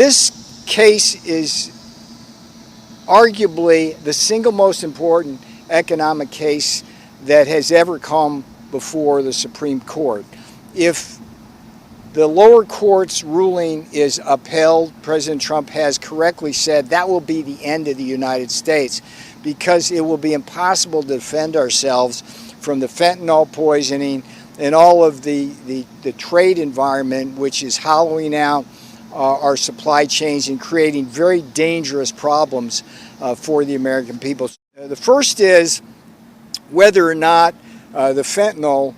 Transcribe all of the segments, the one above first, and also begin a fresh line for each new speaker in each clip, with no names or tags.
This case is arguably the single most important economic case that has ever come before the Supreme Court. If the lower court's ruling is upheld, President Trump has correctly said that will be the end of the United States, because it will be impossible to defend ourselves from the fentanyl poisoning and all of the trade environment, which is hollowing out our supply chains and creating very dangerous problems for the American people. The first is whether or not the fentanyl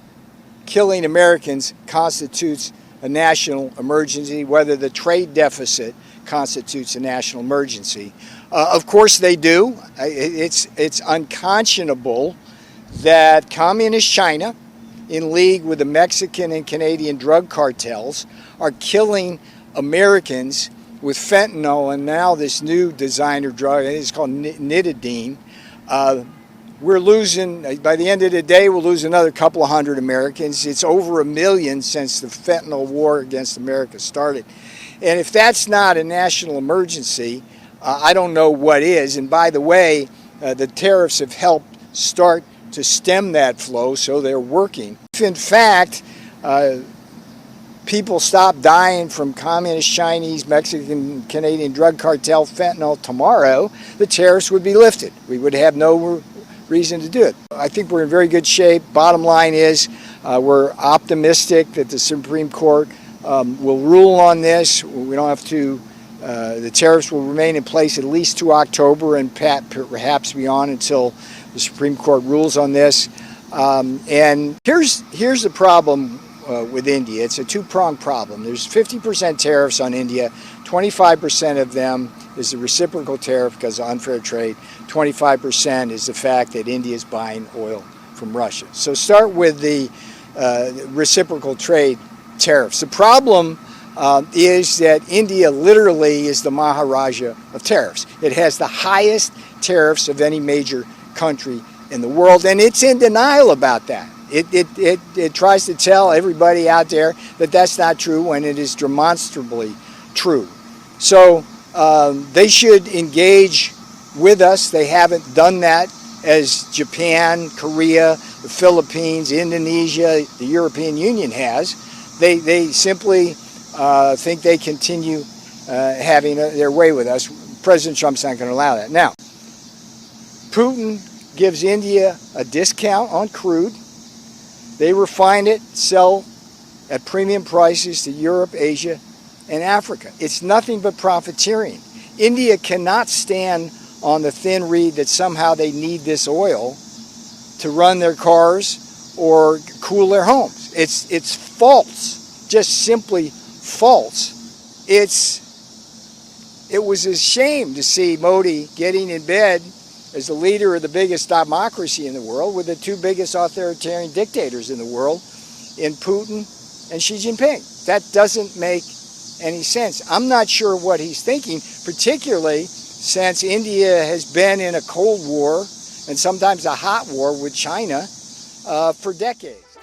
killing Americans constitutes a national emergency, whether the trade deficit constitutes a national emergency. Of course they do. It's unconscionable that communist China, in league with the Mexican and Canadian drug cartels, are killing Americans with fentanyl and now this new designer drug. It's called nitidine. We're losing, by the end of the day, we'll lose another couple of hundred Americans. It's over 1 million since the fentanyl war against America started. And if that's not a national emergency, I don't know what is. And by the way, the tariffs have helped start to stem that flow, so they're working. If in fact people stop dying from communist Chinese, Mexican, Canadian drug cartel fentanyl tomorrow, the tariffs would be lifted. We would have no reason to do it. I think we're in very good shape. Bottom line is we're optimistic that the Supreme Court will rule on this. We don't have to, the tariffs will remain in place at least to October and perhaps beyond until the Supreme Court rules on this. And here's the problem with India. It's a two-pronged problem. There's 50% tariffs on India. 25% of them is the reciprocal tariff because of unfair trade. 25% is the fact that India is buying oil from Russia. So start with the reciprocal trade tariffs. The problem is that India literally is the Maharaja of tariffs. It has the highest tariffs of any major country in the world, and it's in denial about that. It tries to tell everybody out there that that's not true when it is demonstrably true. So they should engage with us. They haven't done that as Japan, Korea, the Philippines, Indonesia, the European Union has. They simply think they continue having their way with us. President Trump's not going to allow that. Now, Putin gives India a discount on crude. They refine it, sell at premium prices to Europe, Asia, and Africa. It's nothing but profiteering. India cannot stand on the thin reed that somehow they need this oil to run their cars or cool their homes. It's false, just simply false. It was a shame to see Modi getting in bed as the leader of the biggest democracy in the world with the two biggest authoritarian dictators in the world, in Putin and Xi Jinping. That doesn't make any sense. I'm not sure what he's thinking, particularly since India has been in a Cold War and sometimes a hot war with China for decades.